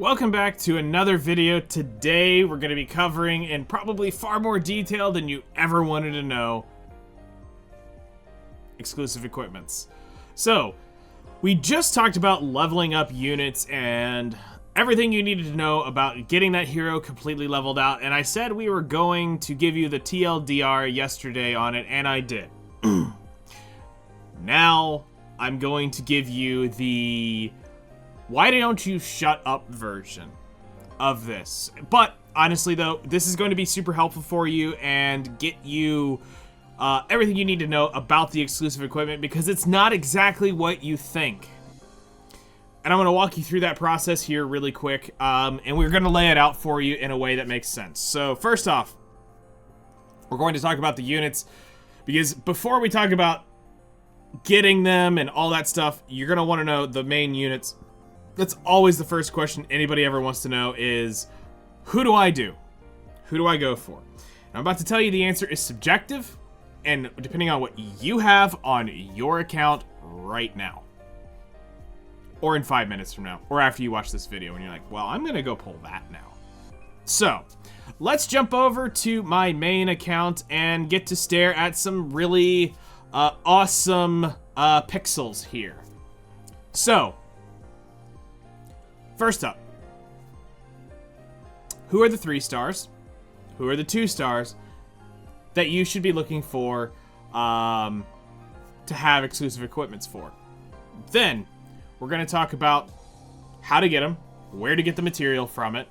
welcome back to another video. Today we're going to be covering, in probably far more detail than you ever wanted to know, exclusive equipments. So, we just talked about leveling up units and everything you needed to know about getting that hero completely leveled out, and I said we were going to give you the TLDR yesterday on it, and I did. Now, I'm going to give you the why don't you shut up version of this. But honestly though, this is going to be super helpful for you and get you everything you need to know about the exclusive equipment, because it's not exactly what you think. And I'm going to walk you through that process here really quick, and we're going to lay it out for you in a way that makes sense. So first off, we're going to talk about the units, because before we talk about getting them and all that stuff, you're going to want to know the main units. That's always the first question anybody ever wants to know is, who do I do? Who do I go for? And I'm about to tell you the answer is subjective, and depending on what you have on your account right now. Or in 5 minutes from now. Or after you watch this video and you're like, well, I'm going to go pull that now. So, let's jump over to my main account and get to stare at some really awesome pixels here. So, first up, who are the 3 stars? Who are the 2 stars that you should be looking for to have exclusive equipments for? Then, we're going to talk about how to get them, where to get the material from it.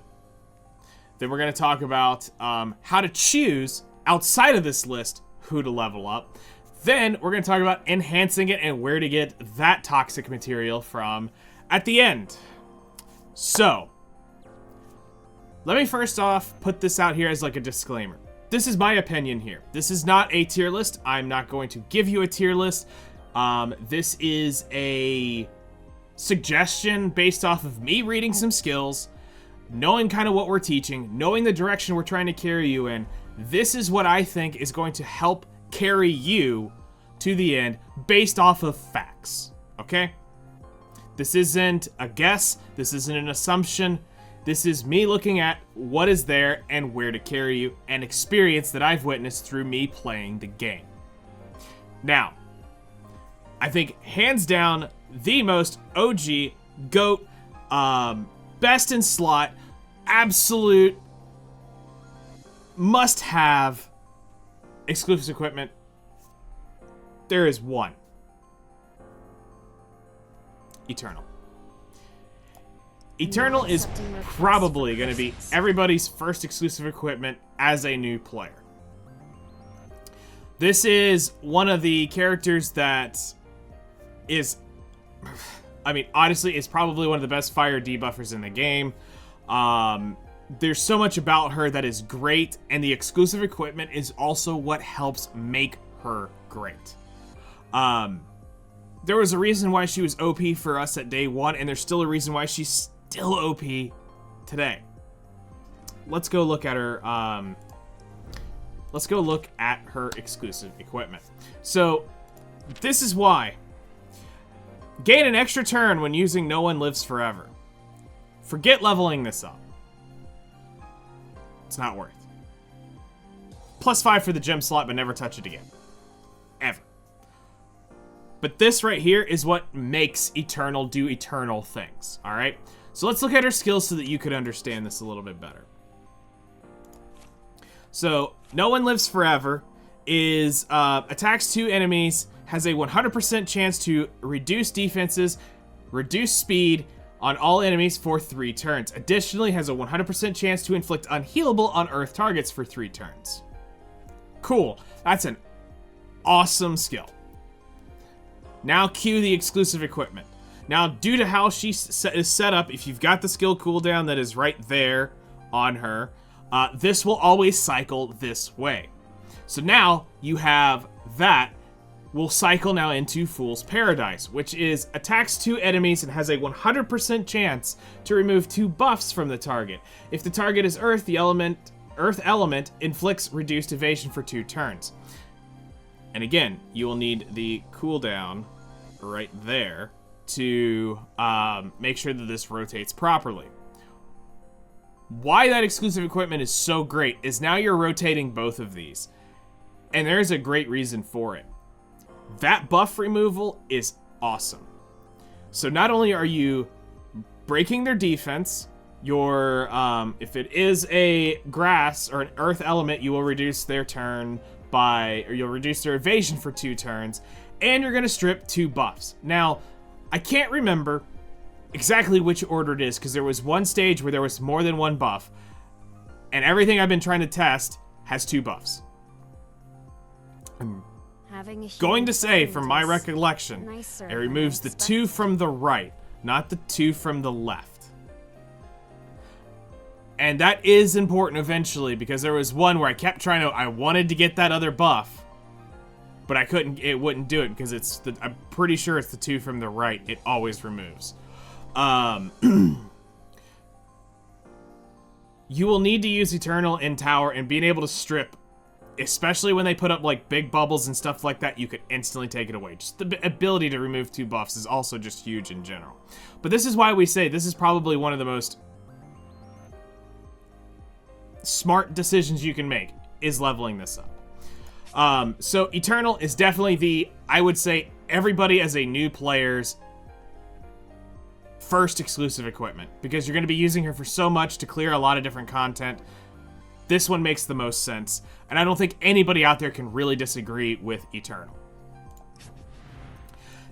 Then we're going to talk about how to choose, outside of this list, who to level up. Then, we're going to talk about enhancing it and where to get that toxic material from at the end. So, let me first off put this out here as like a disclaimer. This is my opinion here. This is not a tier list. I'm not going to give you a tier list. This is a suggestion based off of me reading some skills, knowing kind of what we're teaching, knowing the direction we're trying to carry you in. This is what I think is going to help carry you to the end based off of facts, okay? This isn't a guess, this isn't an assumption, this is me looking at what is there and where to carry you, and experience that I've witnessed through me playing the game. Now, I think hands down, the most OG, GOAT, best in slot, absolute must-have exclusive equipment, there is one. Eternal. Eternal is probably going to be everybody's first exclusive equipment as a new player. This is one of the characters that is, I mean, honestly, is probably one of the best fire debuffers in the game. There's so much about her that is great, and the exclusive equipment is also what helps make her great. There was a reason why she was OP for us at day 1, and there's still a reason why she's still OP today. Let's go look at her, let's go look at her exclusive equipment. So, this is why. Gain an extra turn when using No One Lives Forever. Forget leveling this up. It's not worth. +5 for the gem slot, but never touch it again. Ever. But this right here is what makes Eternal do Eternal things, alright? So let's look at her skills so that you could understand this a little bit better. So, No One Lives Forever is, attacks 2 enemies, has a 100% chance to reduce defenses, reduce speed on all enemies for 3 turns. Additionally, has a 100% chance to inflict unhealable on Earth targets for 3 turns. Cool. That's an awesome skill. Now cue the exclusive equipment. Now, due to how she is set up, if you've got the skill cooldown that is right there on her, this will always cycle this way. So now, you have that will cycle now into Fool's Paradise, which is attacks 2 enemies and has a 100% chance to remove 2 buffs from the target. If the target is Earth, the Earth element inflicts reduced evasion for 2 turns. And again, you will need the cooldown right there to make sure that this rotates properly. Why that exclusive equipment is so great is now you're rotating both of these. And there's a great reason for it. That buff removal is awesome. So not only are you breaking their defense, if it is a grass or an earth element, you will reduce their turn or you'll reduce their evasion for 2 turns, and you're going to strip 2 buffs. Now, I can't remember exactly which order it is, because there was one stage where there was more than 1 buff, and everything I've been trying to test has 2 buffs. I'm going to say, from my recollection, it removes the 2 from the right, not the 2 from the left. And that is important eventually, because there was one where I wanted to get that other buff, but I couldn't, it wouldn't do it, because I'm pretty sure it's the 2 from the right it always removes. You will need to use Eternal in tower, and being able to strip, especially when they put up like big bubbles and stuff like that, you could instantly take it away. Just the ability to remove 2 buffs is also just huge in general. But this is why we say this is probably one of the most smart decisions you can make, is leveling this up. So Eternal is definitely I would say, everybody as a new player's first exclusive equipment, because you're going to be using her for so much to clear a lot of different content. This one makes the most sense, and I don't think anybody out there can really disagree with Eternal.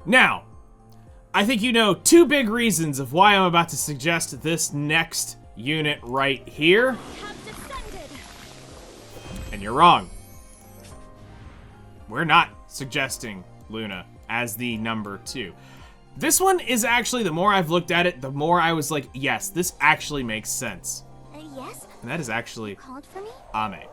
Now, I think you know 2 big reasons of why I'm about to suggest this next unit right here. And you're wrong. We're not suggesting Luna as the number 2. This one is actually, the more I've looked at it, the more I was like, yes, this actually makes sense. Yes? And that is actually Called for me? Ame.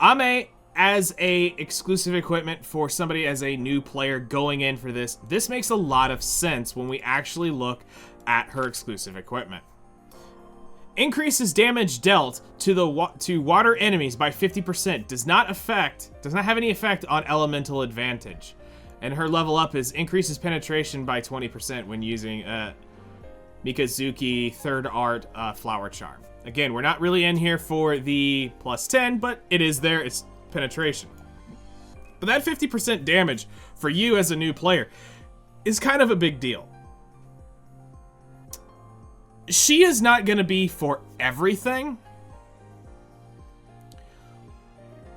Ame as a exclusive equipment for somebody as a new player going in for this makes a lot of sense when we actually look at her exclusive equipment. Increases damage dealt to water enemies by 50%. Does not have any effect on elemental advantage. And her level up increases penetration by 20% when using Mikazuki Third Art Flower Charm. Again, we're not really in here for the plus 10, but it is there. It's penetration. But that 50% damage for you as a new player is kind of a big deal. She is not going to be for everything,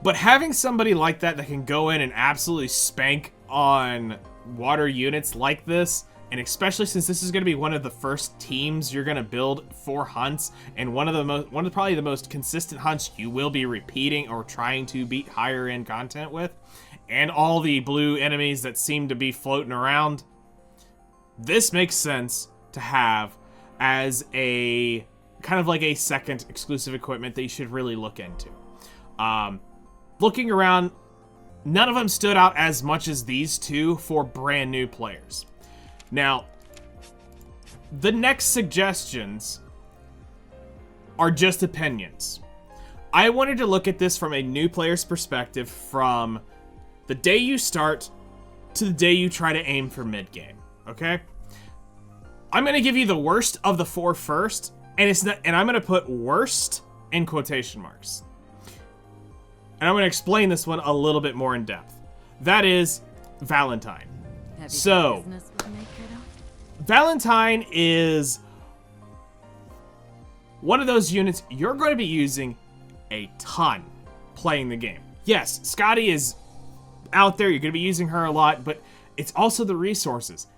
but having somebody like that can go in and absolutely spank on water units like this, and especially since this is going to be one of the first teams you're going to build for hunts, and one of probably the most consistent hunts you will be repeating or trying to beat higher end content with, and all the blue enemies that seem to be floating around, this makes sense to have as a kind of like a second exclusive equipment that you should really look into. Looking around, none of them stood out as much as these 2 for brand new players. Now, the next suggestions are just opinions. I wanted to look at this from a new player's perspective, from the day you start to the day you try to aim for mid-game, okay? I'm going to give you the worst of the 4 first, and I'm going to put worst in quotation marks. And I'm going to explain this one a little bit more in depth. That is Valentine. So, Valentine is one of those units you're going to be using a ton playing the game. Yes, Scotty is out there, you're going to be using her a lot, but it's also the resources.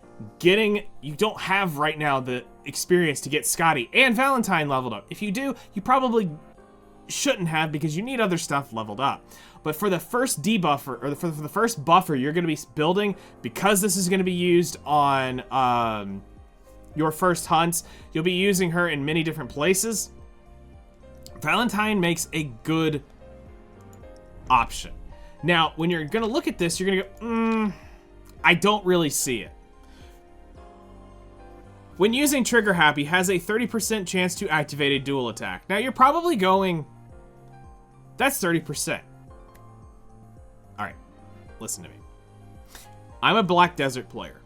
You don't have right now the experience to get Scotty and Valentine leveled up. If you do, you probably shouldn't have, because you need other stuff leveled up. But for the first debuffer, or for the first buffer you're going to be building, because this is going to be used on your first hunts, you'll be using her in many different places. Valentine makes a good option. Now, when you're going to look at this, you're going to go, I don't really see it. When using Trigger Happy, has a 30% chance to activate a dual attack. Now, you're probably going, that's 30%. Alright, listen to me. I'm a Black Desert player.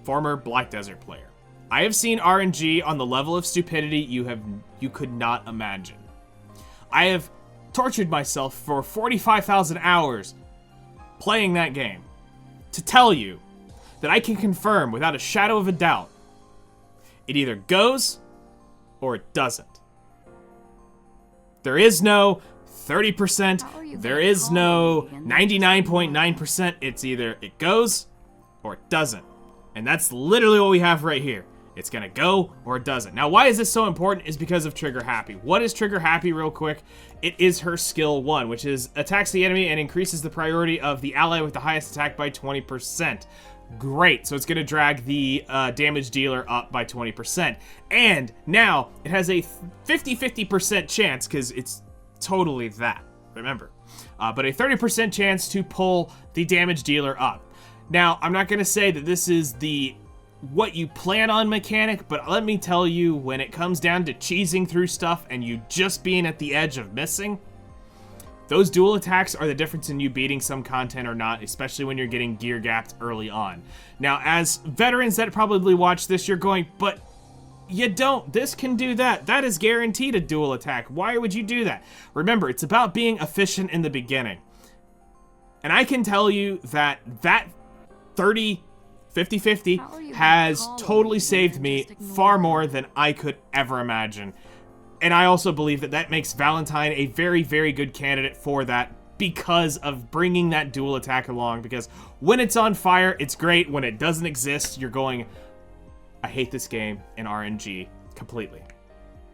Former Black Desert player. I have seen RNG on the level of stupidity you could not imagine. I have tortured myself for 45,000 hours playing that game to tell you that I can confirm without a shadow of a doubt it either goes or it doesn't. There is no 30%, there is no 99.9%, it's either it goes or it doesn't. And that's literally what we have right here. It's gonna go or it doesn't. Now, why is this so important is because of Trigger Happy. What is Trigger Happy real quick? It is her skill 1, which is attacks the enemy and increases the priority of the ally with the highest attack by 20%. Great, so it's gonna drag the damage dealer up by 20%. And now it has a 50-50% chance, because it's totally that, remember. But a 30% chance to pull the damage dealer up. Now, I'm not gonna say that this is the what you plan on mechanic, but let me tell you, when it comes down to cheesing through stuff and you just being at the edge of missing, those dual attacks are the difference in you beating some content or not, especially when you're getting gear gapped early on. Now, as veterans that probably watch this, you're going, but you don't. This can do that. That is guaranteed a dual attack. Why would you do that? Remember, it's about being efficient in the beginning. And I can tell you that 50-50 has totally saved me far more than I could ever imagine. And I also believe that that makes Valentine a very, very good candidate for that because of bringing that dual attack along. Because when it's on fire, it's great. When it doesn't exist, you're going, I hate this game in RNG completely.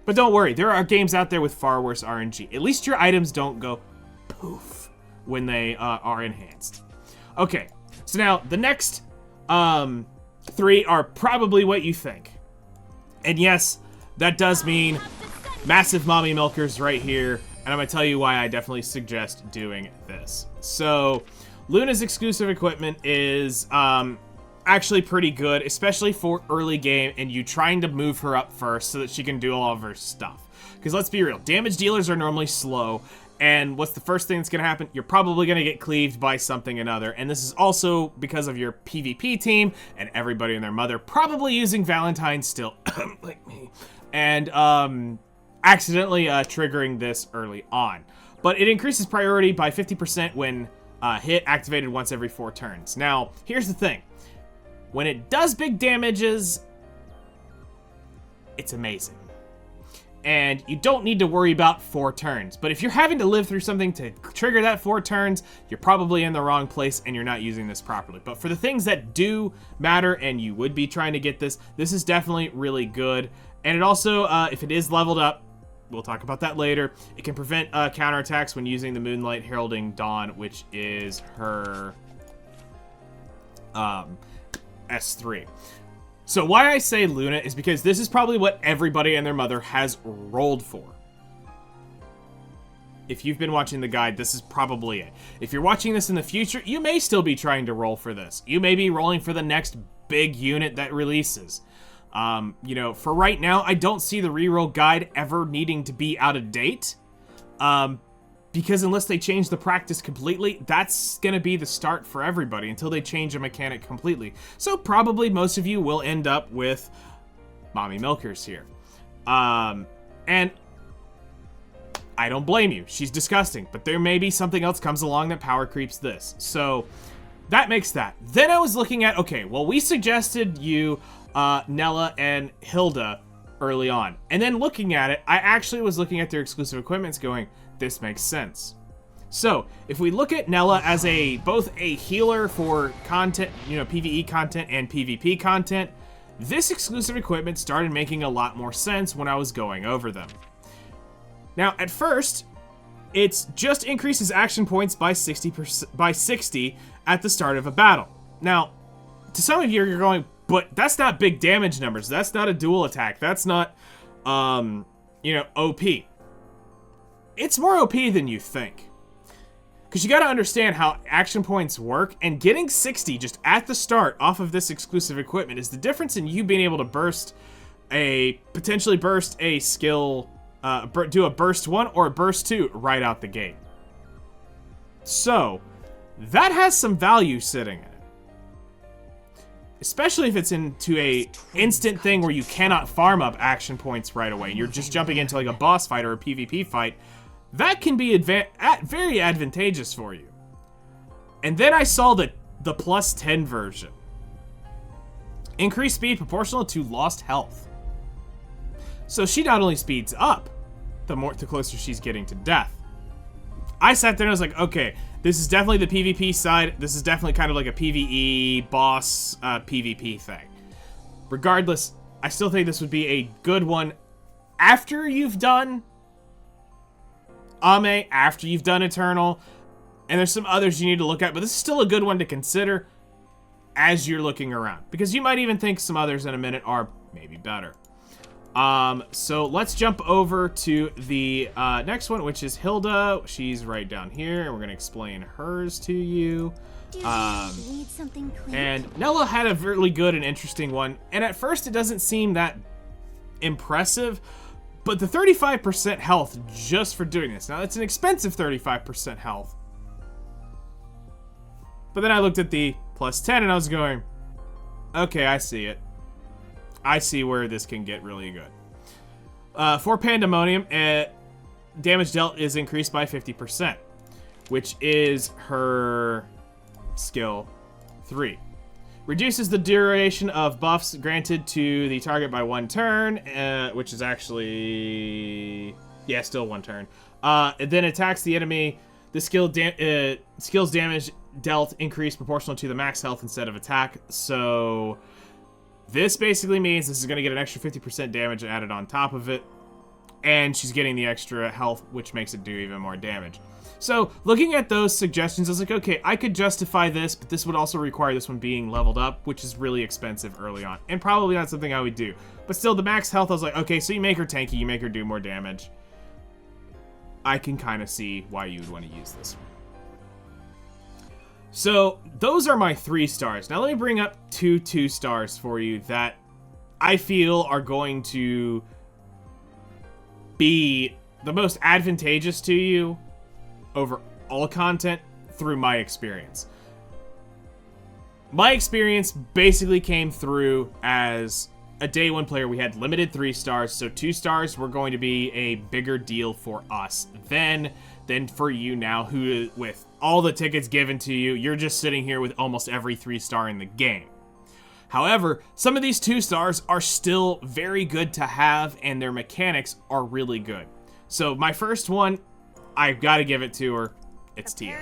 But don't worry, there are games out there with far worse RNG. At least your items don't go poof when they are enhanced. Okay, so now the next 3 are probably what you think. And yes, that does mean massive mommy milkers right here, and I'm gonna tell you why I definitely suggest doing this. So, Luna's exclusive equipment is actually pretty good, especially for early game and you trying to move her up first so that she can do all of her stuff. Because let's be real, damage dealers are normally slow, and what's the first thing that's going to happen? You're probably going to get cleaved by something or another. And this is also because of your PvP team and everybody and their mother probably using Valentine still, like me, and accidentally triggering this early on. But it increases priority by 50% when hit activated once every 4 turns. Now, here's the thing. When it does big damages, it's amazing. And you don't need to worry about 4 turns. But if you're having to live through something to trigger that 4 turns, you're probably in the wrong place and you're not using this properly. But for the things that do matter and you would be trying to get this, this is definitely really good. And it also, if it is leveled up, we'll talk about that later, it can prevent counterattacks when using the Moonlight Heralding Dawn, which is her S3. So why I say Luna is because this is probably what everybody and their mother has rolled for. If you've been watching the guide, this is probably it. If you're watching this in the future, you may still be trying to roll for this. You may be rolling for the next big unit that releases. You know, for right now, I don't see the reroll guide ever needing to be out of date. Because unless they change the practice completely, that's going to be the start for everybody until they change a mechanic completely. So probably most of you will end up with mommy milkers here. And I don't blame you. She's disgusting. But there may be something else comes along that power creeps this. So that makes that. Then I was looking at, okay, well, we suggested you Nella and Hilda early on. And then looking at it, I actually was looking at their exclusive equipments going, this makes sense. So, if we look at Nella as both a healer for content, you know, PvE content and PvP content, this exclusive equipment started making a lot more sense when I was going over them. Now, at first, it just increases action points by 60 at the start of a battle. Now, to some of you, you're going, but that's not big damage numbers. That's not a dual attack. That's not, you know, OP. It's more OP than you think. Because you got to understand how action points work, and getting 60 just at the start off of this exclusive equipment is the difference in you being able to potentially burst a skill, do a burst 1 or a burst 2 right out the gate. So, that has some value sitting in it. especially if it's into a instant thing where you cannot farm up action points right away, and you're just jumping into like a boss fight or a PvP fight, that can be very advantageous for you. And then I saw the plus 10 version. Increased speed proportional to lost health. So she not only speeds up, the closer she's getting to death. I sat there and I was like, okay, this is definitely the PvP side. This is definitely kind of like a PvE boss PvP thing. Regardless, I still think this would be a good one after you've done Ame, after you've done Eternal, and there's some others you need to look at, but this is still a good one to consider as you're looking around, because you might even think some others in a minute are maybe better. So let's jump over to the next one, which is Hilda. She's right down here, and we're gonna explain hers to you. Need something clean? And Nella had a really good and interesting one, and at first it doesn't seem that impressive, but the 35% health just for doing this. Now, it's an expensive 35% health. But then I looked at the plus 10 and I was going, okay, I see it. I see where this can get really good. For Pandemonium, damage dealt is increased by 50%, which is her skill 3. Reduces the duration of buffs granted to the target by 1 turn, which is actually, yeah, still 1 turn. It then attacks the enemy. The skill's damage dealt increase proportional to the max health instead of attack. So this basically means this is going to get an extra 50% damage added on top of it, and she's getting the extra health, which makes it do even more damage. So looking at those suggestions, I was like, okay, I could justify this, but this would also require this one being leveled up, which is really expensive early on, and probably not something I would do. But still, the max health, I was like, okay, so you make her tanky, you make her do more damage. I can kind of see why you would want to use this. So those are my 3 stars. Now let me bring up 2 2-stars for you that I feel are going to be the most advantageous to you over all content through my experience. My experience basically came through as a day 1 player. We had limited 3 stars, so 2 stars were going to be a bigger deal for us than for you now, who, with all the tickets given to you, you're just sitting here with almost every 3-star in the game. However, some of these 2 stars are still very good to have, and their mechanics are really good. So my first one, I've got to give it to her. It's Tio.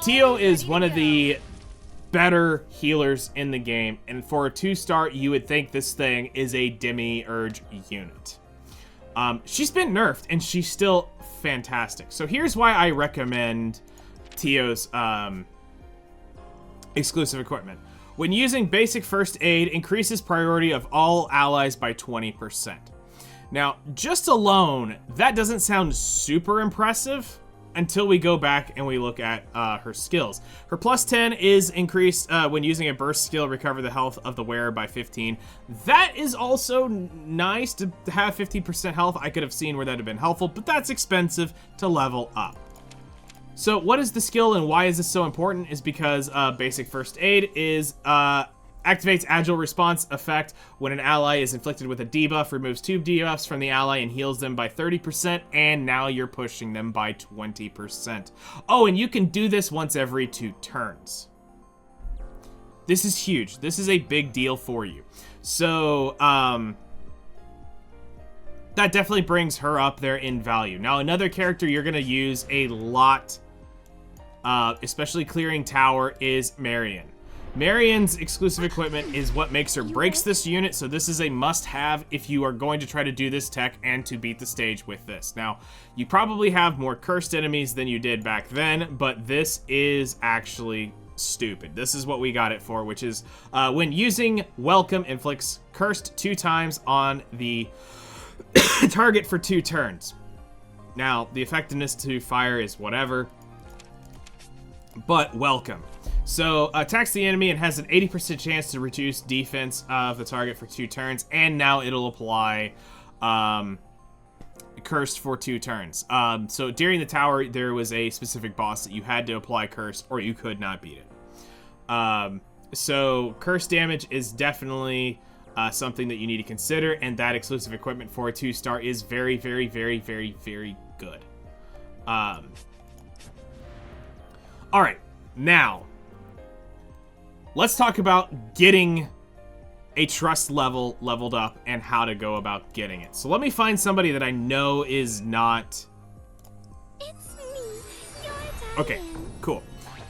Tio is one of the better healers in the game, and for a 2-star, you would think this thing is a demiurge unit. She's been nerfed, and she's still fantastic. So here's why I recommend Tio's exclusive equipment. When using basic first aid, increases priority of all allies by 20%. Now, just alone, that doesn't sound super impressive until we go back and we look at her skills. Her plus 10 is increased when using a burst skill, recover the health of the wearer by 15. That is also nice to have 50% health. I could have seen where that would have been helpful, but that's expensive to level up. So what is the skill and why is this so important is because basic first aid is activates agile response effect when an ally is inflicted with a debuff, removes 2 debuffs from the ally and heals them by 30%, and now you're pushing them by 20%. Oh, and you can do this once every 2 turns. This is huge. This is a big deal for you. So, that definitely brings her up there in value. Now, another character you're going to use a lot, especially clearing tower, is Marion. Marion's exclusive equipment is what makes or breaks this unit, so this is a must-have if you are going to try to do this tech and to beat the stage with this. Now, you probably have more cursed enemies than you did back then, but this is actually stupid. This is what we got it for, which is when using Welcome, inflicts cursed 2 times on the target for 2 turns. Now, the effectiveness to fire is whatever, but Welcome. So, attacks the enemy and has an 80% chance to reduce defense of the target for 2 turns, and now it'll apply Cursed for 2 turns. So, during the tower, there was a specific boss that you had to apply Cursed, or you could not beat it. So curse damage is definitely something that you need to consider, and that exclusive equipment for a 2-star is very, very, very, very, very good. All right, now let's talk about getting a trust level leveled up and how to go about getting it. So let me find somebody that I know is not... It's me, your Diane. Okay, cool.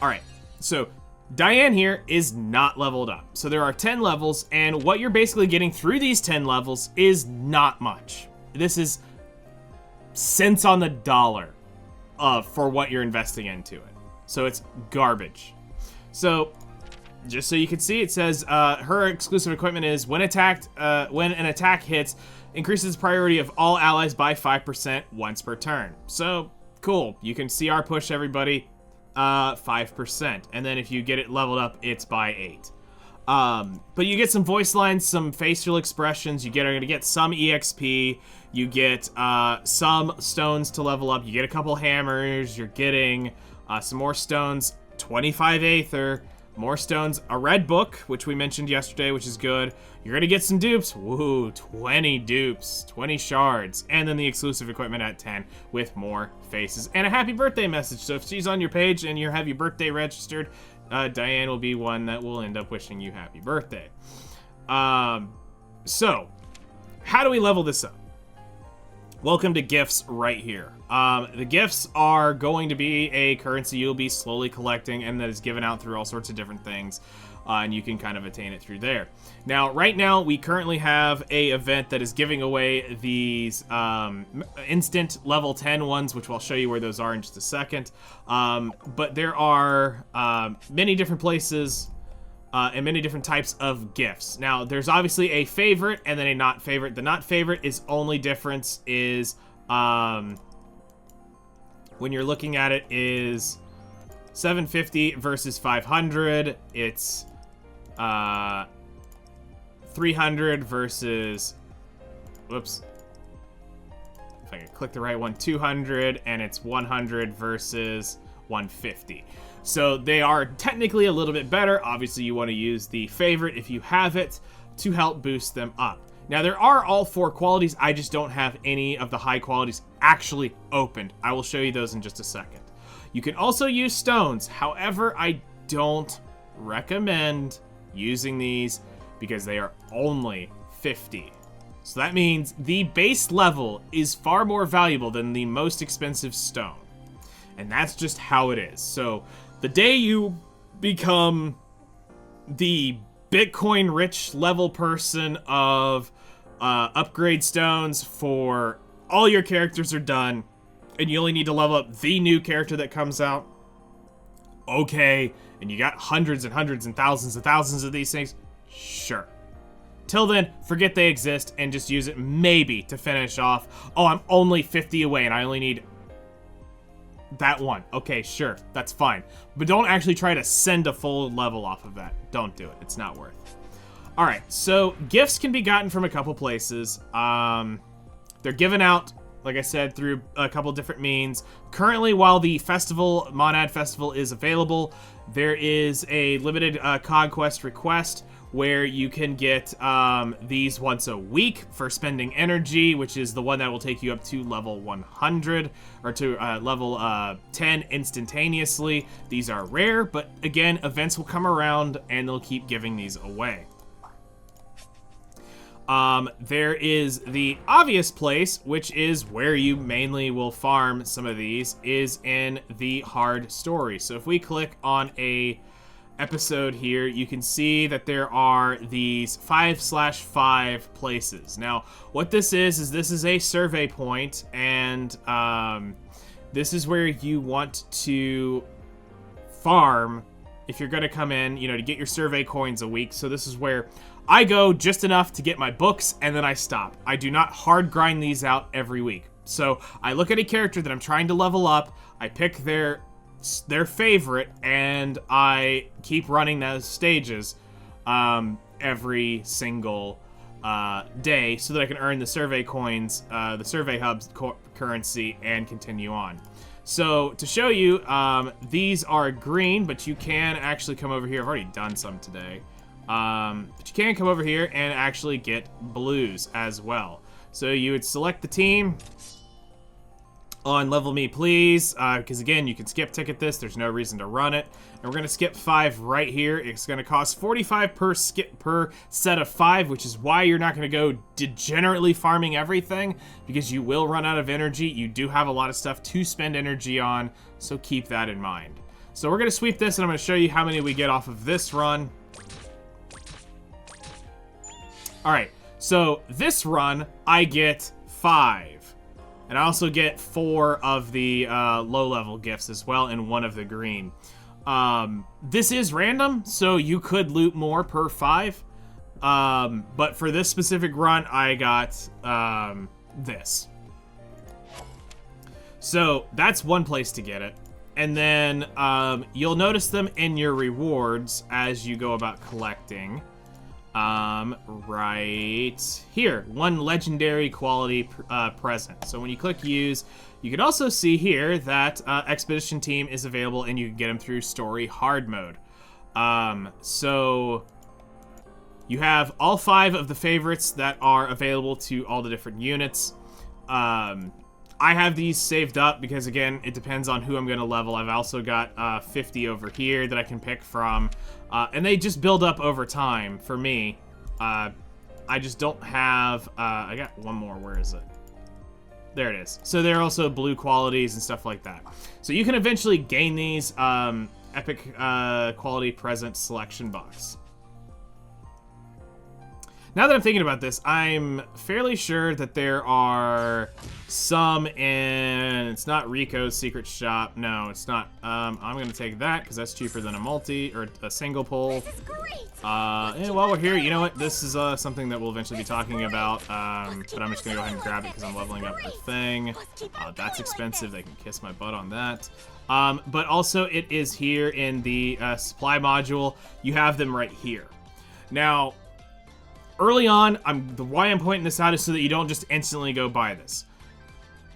All right, so Diane here is not leveled up. So there are 10 levels, and what you're basically getting through these 10 levels is not much. This is cents on the dollar for what you're investing into it. So it's garbage. So just so you can see, it says her exclusive equipment is when an attack hits, increases the priority of all allies by 5% once per turn. So cool. You can CR push everybody 5%, and then if you get it leveled up, it's by 8. But you get some voice lines, some facial expressions. Are gonna get some EXP. You get some stones to level up. You get a couple hammers. You're getting some more stones, 25 Aether. More stones, a red book, which we mentioned yesterday, which is good. You're gonna get some dupes. Woo, 20 dupes, 20 shards, and then the exclusive equipment at 10 with more faces and a happy birthday message. So if she's on your page and you have your birthday registered, Diane will be one that will end up wishing you happy birthday. So how do we level this up? Welcome to gifts right here. The gifts are going to be a currency you'll be slowly collecting, and that is given out through all sorts of different things, and you can kind of attain it through there. Now, right now, we currently have a event that is giving away these instant level 10 ones, which I'll show you where those are in just a second. But there are many different places and many different types of gifts. Now, there's obviously a favorite and then a not favorite. The not favorite is only difference is, when you're looking at it, is 750 versus 500. It's 300 versus, whoops, if I can click the right one, 200, and it's 100 versus 150. So they are technically a little bit better. Obviously, you want to use the favorite if you have it to help boost them up. Now, there are all 4 qualities. I just don't have any of the high qualities actually opened. I will show you those in just a second. You can also use stones. However, I don't recommend using these because they are only 50. So that means the base level is far more valuable than the most expensive stone. And that's just how it is. So the day you become the Bitcoin rich level person of upgrade stones for all your characters are done, and you only need to level up the new character that comes out, okay, and you got hundreds and hundreds and thousands of these things, sure. Till then, forget they exist and just use it maybe to finish off. Oh, I'm only 50 away and I only need that one. Okay, sure, that's fine. But don't actually try to send a full level off of that. Don't do it. It's not worth it. All right, so gifts can be gotten from a couple places. They're given out, like I said, through a couple different means. Currently, while the festival, Monad Festival, is available, there is a limited conquest request where you can get these once a week for spending energy, which is the one that will take you up to level 100, or to level 10 instantaneously. These are rare, but again, events will come around and they'll keep giving these away. There is the obvious place, which is where you mainly will farm some of these, is in the hard story. So if we click on a episode here, you can see that there are these 5/5 places. Now, what this is this is a survey point, and this is where you want to farm if you're going to come in, you know, to get your survey coins a week. So this is where I go just enough to get my books, and then I stop. I do not hard grind these out every week. So I look at a character that I'm trying to level up, I pick their favorite, and I keep running those stages every single day so that I can earn the survey coins, the survey hubs currency and continue on. So to show you, these are green, but you can actually come over here. I've already done some today. But you can come over here and actually get blues as well. So you would select the team on Level Me Please, because again, you can skip ticket this. There's no reason to run it. And we're going to skip 5 right here. It's going to cost 45 per set of 5, which is why you're not going to go degenerately farming everything, because you will run out of energy. You do have a lot of stuff to spend energy on, so keep that in mind. So we're going to sweep this, and I'm going to show you how many we get off of this run. Alright, so this run, I get 5. And I also get 4 of the low-level gifts as well, and 1 of the green. This is random, so you could loot more per 5. But for this specific run, I got this. So that's one place to get it. And then you'll notice them in your rewards as you go about collecting. Right here, 1 legendary quality present. So when you click use, you can also see here that Expedition Team is available, and you can get them through Story Hard Mode. So you have all 5 of the favorites that are available to all the different units. I have these saved up because, again, it depends on who I'm going to level. I've also got 50 over here that I can pick from. And they just build up over time for me. I just don't have... I got one more. Where is it? There it is. So they're also blue qualities and stuff like that. So you can eventually gain these epic quality present selection box. Now that I'm thinking about this, I'm fairly sure that there are some in... It's not Rico's Secret Shop. No, it's not. I'm going to take that because that's cheaper than a multi or a single pull. And while we're here, you know what? This is something that we'll eventually be talking about. But I'm just going to go ahead and grab it because I'm leveling up the thing. That's expensive. They can kiss my butt on that. But also, it is here in the supply module. You have them right here. Now... Early on, why I'm pointing this out is so that you don't just instantly go buy this.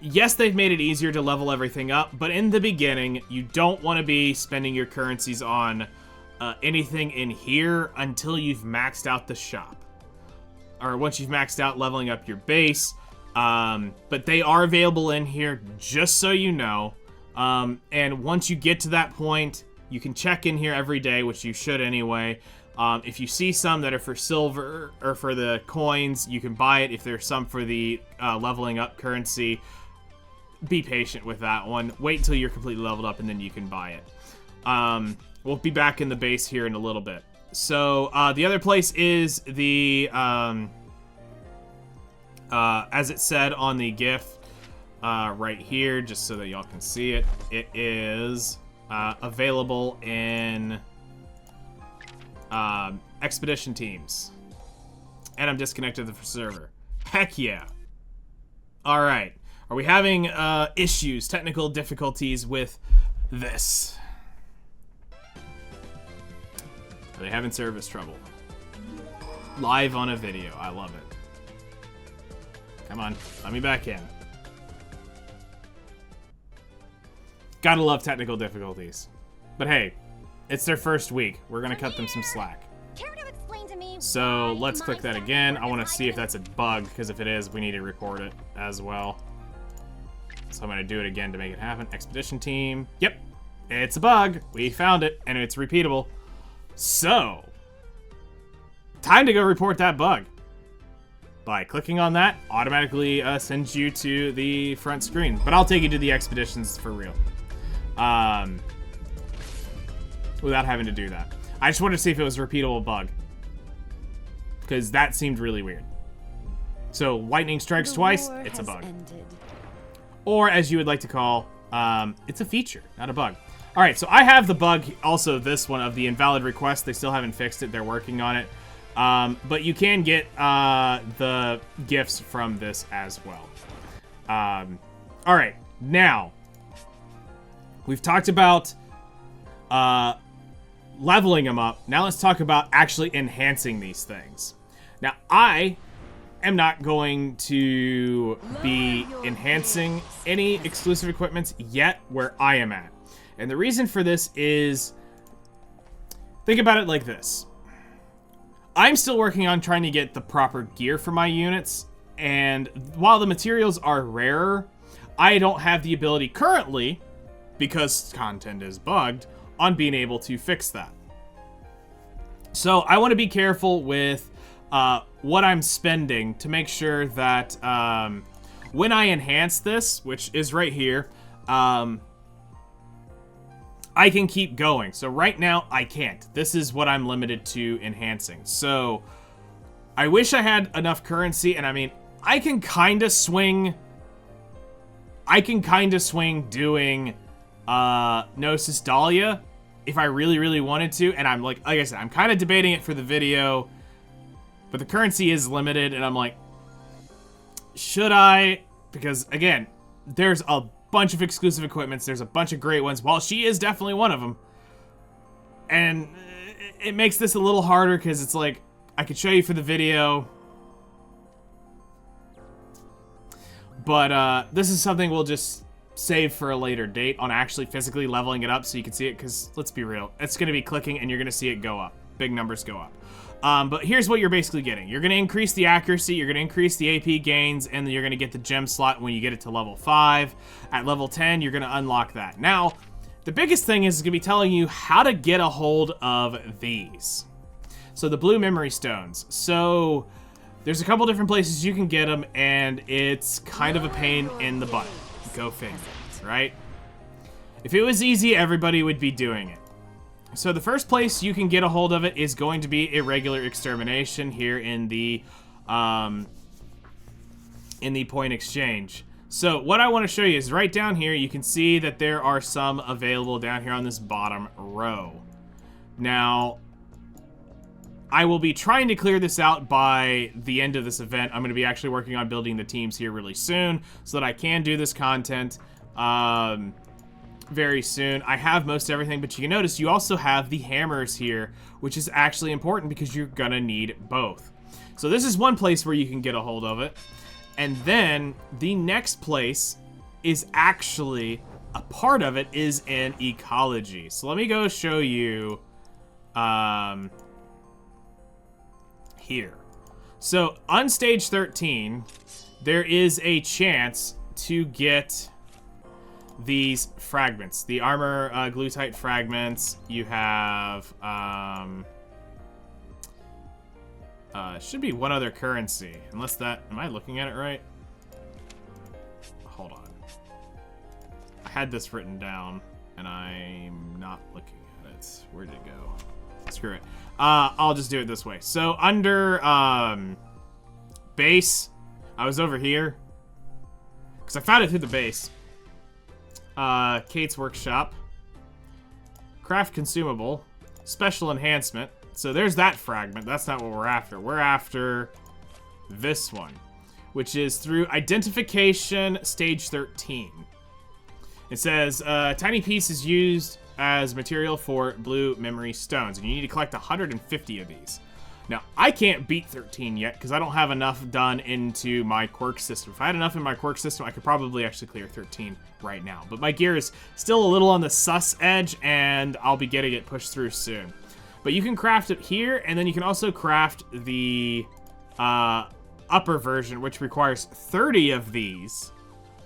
Yes, they've made it easier to level everything up, but in the beginning, you don't want to be spending your currencies on anything in here until you've maxed out the shop. Or once you've maxed out leveling up your base. But they are available in here, just so you know. And once you get to that point, you can check in here every day, which you should anyway. If you see some that are for silver or for the coins, you can buy it. If there's some for the leveling up currency, be patient with that one. Wait until you're completely leveled up and then you can buy it. We'll be back in the base here in a little bit. So the other place is the, as it said on the GIF right here, just so that y'all can see it, it is available in... Expedition Teams. And I'm disconnected from the server. Heck yeah. Alright. Are we having issues, technical difficulties with this? Are they having service trouble? Live on a video. I love it. Come on. Let me back in. Gotta love technical difficulties. But hey, it's their first week. We're gonna cut them some slack. So let's click that again. I want to see if that's a bug, because if it is, we need to report it as well. So I'm gonna do it again to make it happen. Expedition Team. Yep, it's a bug. We found it, and it's repeatable. So, time to go report that bug. By clicking on that, automatically sends you to the front screen. But I'll take you to the expeditions for real. Without having to do that. I just wanted to see if it was a repeatable bug. Because that seemed really weird. So, lightning strikes twice, it's a bug. Or, as you would like to call, it's a feature, not a bug. Alright, so I have the bug, also this one, of the invalid request. They still haven't fixed it, they're working on it. But you can get the gifts from this as well. Alright, now, we've talked about leveling them up. Now let's talk about actually enhancing these things. Now, I am not going to be enhancing any exclusive equipments yet where I am at. And the reason for this is, think about it like this. I'm still working on trying to get the proper gear for my units, and while the materials are rarer, I don't have the ability currently, because content is bugged, on being able to fix that. So I want to be careful with what I'm spending to make sure that when I enhance this, which is right here, I can keep going. So right now, I can't. This is what I'm limited to enhancing. So I wish I had enough currency, and I mean, I can kind of swing doing Gnosis Dahlia if I really, really wanted to. And I'm like I said, I'm kind of debating it for the video, but the currency is limited, and I'm like, should I? Because again, there's a bunch of exclusive equipments. There's a bunch of great ones. Well, she is definitely one of them. And it makes this a little harder because it's like, I could show you for the video, but this is something we'll just save for a later date on actually physically leveling it up so you can see it, because let's be real, it's going to be clicking and you're going to see it go up. Big numbers go up. But here's what you're basically getting. You're going to increase the accuracy, you're going to increase the AP gains, and then you're going to get the gem slot when you get it to level 5. At level 10, you're going to unlock that. Now, the biggest thing is going to be telling you how to get a hold of these. So the blue memory stones. So there's a couple different places you can get them, and it's kind of a pain in the butt. Go figure, right? If it was easy, everybody would be doing it. So the first place you can get a hold of it is going to be irregular extermination here in the point exchange. So what I want to show you is right down here, you can see that there are some available down here on this bottom row. Now, I will be trying to clear this out by the end of this event. I'm going to be actually working on building the teams here really soon so that I can do this content very soon. I have most everything, but you can notice you also have the hammers here, which is actually important because you're gonna need both. So this is one place where you can get a hold of it. And then the next place is actually, a part of it is in ecology. So let me go show you here. So on stage 13, there is a chance to get these fragments, the armor glutite fragments. You have should be one other currency, unless that, am I looking at it right? Hold on, I had this written down and I'm not looking at it. Where did it go? Screw it. I'll just do it this way. So under base, I was over here because I found it through the base. Kate's workshop, craft consumable, special enhancement. So there's that fragment. That's not what we're after. We're after this one, which is through identification stage 13. It says tiny piece is used as material for blue memory stones, and you need to collect 150 of these. Now, I can't beat 13 yet because I don't have enough done into my quirk system. If I had enough in my quirk system, I could probably actually clear 13 right now. But my gear is still a little on the sus edge, and I'll be getting it pushed through soon. But you can craft it here, and then you can also craft the upper version, which requires 30 of these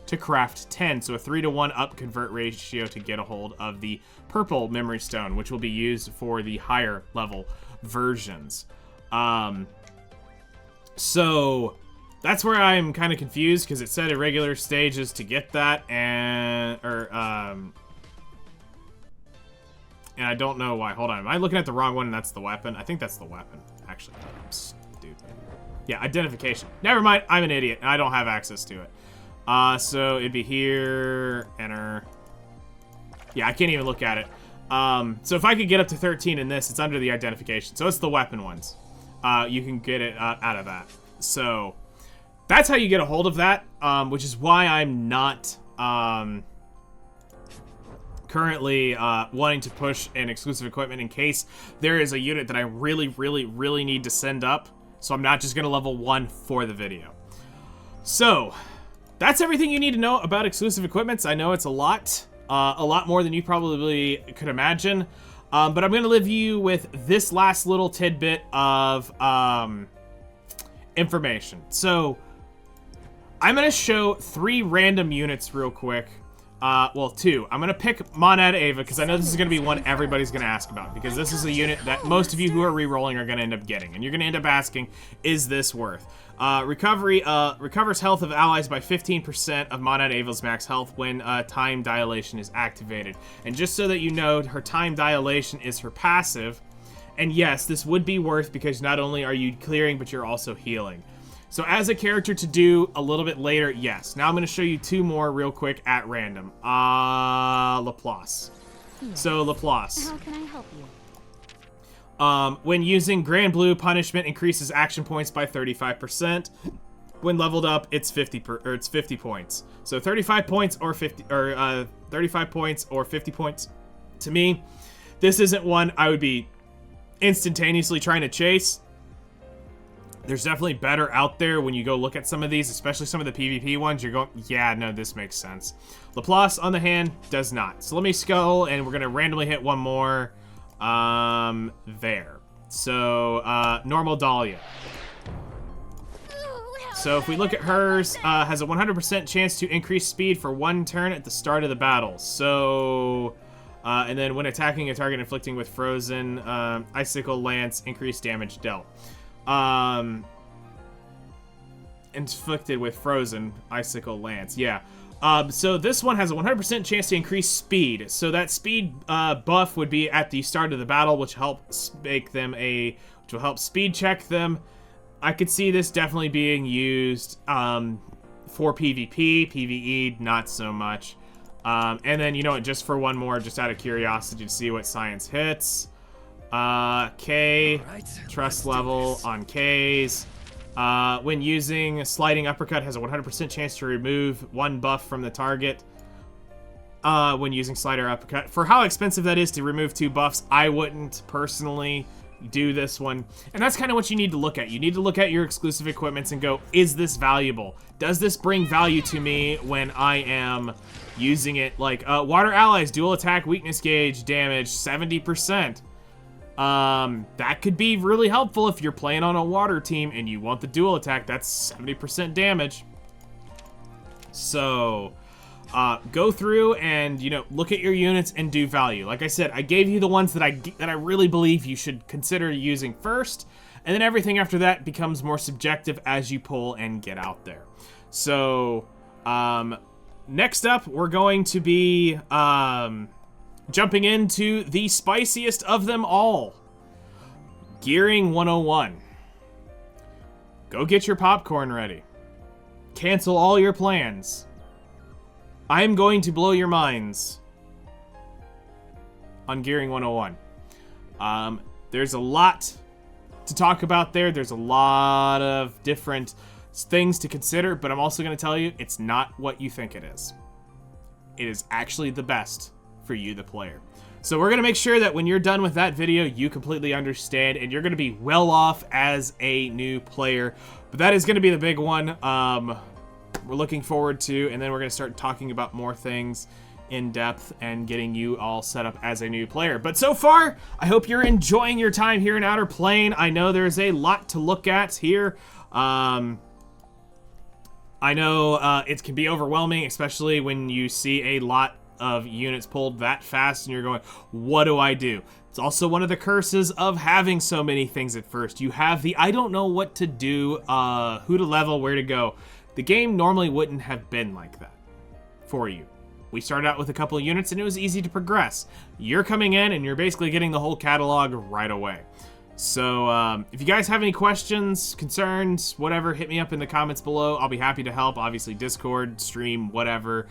to craft 10. So a 3-to-1 up convert ratio to get a hold of the purple memory stone, which will be used for the higher level versions. So that's where I'm kind of confused, because it said irregular stages to get that, and I don't know why. Hold on, am I looking at the wrong one and that's the weapon? I think that's the weapon. Actually, I'm stupid. Yeah, identification. Never mind, I'm an idiot and I don't have access to it. So it'd be here, enter. Yeah, I can't even look at it. So if I could get up to 13 in this, it's under the identification. So it's the weapon ones. You can get it out of that. So that's how you get a hold of that, which is why I'm not currently wanting to push an exclusive equipment in case there is a unit that I really, really, really need to send up So I'm not just going to level 1 for the video. So that's everything you need to know about exclusive equipments. I know it's a lot more than you probably could imagine. But I'm going to leave you with this last little tidbit of information. So I'm going to show 3 random units real quick. Well, 2. I'm going to pick Monad Ava because I know this is going to be one everybody's going to ask about, because this is a unit that most of you who are re-rolling are going to end up getting. And you're going to end up asking, is this worth? Recovers health of allies by 15% of Monad Ava's max health when time dilation is activated. And just so that you know, her time dilation is her passive. And yes, this would be worth because not only are you clearing, but you're also healing. So as a character to do a little bit later, yes. Now I'm going to show you 2 more real quick at random. Laplace. Yes. So Laplace. How can I help you? When using Grand Blue, punishment increases action points by 35%. When leveled up, it's 50 points. So 35 points or 35 points or 50 points. To me, this isn't one I would be instantaneously trying to chase. There's definitely better out there when you go look at some of these, especially some of the PvP ones. You're going, yeah, no, this makes sense. Laplace, on the hand, does not. So let me scroll, and we're going to randomly hit one more. There. So, normal Dahlia. So if we look at hers, has a 100% chance to increase speed for 1 turn at the start of the battle. So, and then when attacking a target inflicting with Frozen, Icicle Lance, increased damage dealt. Inflicted with Frozen, Icicle Lance, yeah. So this one has a 100% chance to increase speed. So that speed buff would be at the start of the battle, which helps make them which will help speed check them. I could see this definitely being used for PvP, PvE, not so much. And then, you know what, just for one more, just out of curiosity to see what science hits. K, trust level on Ks. When using Sliding Uppercut, has a 100% chance to remove 1 buff from the target. When using Slider Uppercut. For how expensive that is to remove 2 buffs, I wouldn't personally do this one. And that's kind of what you need to look at. You need to look at your exclusive equipments and go, is this valuable? Does this bring value to me when I am using it? Like, Water Allies, dual attack, weakness gauge, damage, 70%. That could be really helpful if you're playing on a water team and you want the dual attack. That's 70% damage. So, go through and, you know, look at your units and do value. Like I said, I gave you the ones that I really believe you should consider using first, and then everything after that becomes more subjective as you pull and get out there. So, next up, we're going to be, jumping into the spiciest of them all. Gearing 101. Go get your popcorn ready. Cancel all your plans. I'm going to blow your minds on Gearing 101. There's a lot to talk about there. There's a lot of different things to consider, but I'm also going to tell you it's not what you think it is. It is actually the best for you, the player. So we're going to make sure that when you're done with that video, you completely understand and you're going to be well off as a new player. But that is going to be the big one we're looking forward to, and then we're going to start talking about more things in depth and getting you all set up as a new player. But so far, I hope you're enjoying your time here in Outerplane. I know there's a lot to look at here. I know it can be overwhelming, especially when you see a lot of units pulled that fast and you're going, what do I do? It's also one of the curses of having so many things at first. You have the I don't know what to do, who to level, where to go. The game normally wouldn't have been like that for you. We started out with a couple of units and it was easy to progress. You're coming in and you're basically getting the whole catalog right away. So, if you guys have any questions, concerns, whatever, hit me up in the comments below. I'll be happy to help. Obviously, Discord, stream, whatever.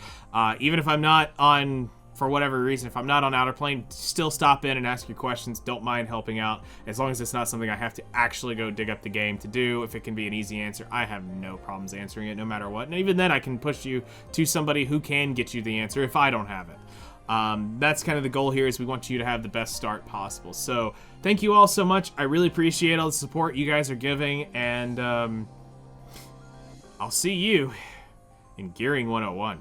Even if I'm not on, for whatever reason, if I'm not on Outerplane, still stop in and ask your questions. Don't mind helping out. As long as it's not something I have to actually go dig up the game to do. If it can be an easy answer, I have no problems answering it no matter what. And even then, I can push you to somebody who can get you the answer if I don't have it. That's kind of the goal here, is we want you to have the best start possible. So thank you all so much. I really appreciate all the support you guys are giving, and I'll see you in Gearing 101.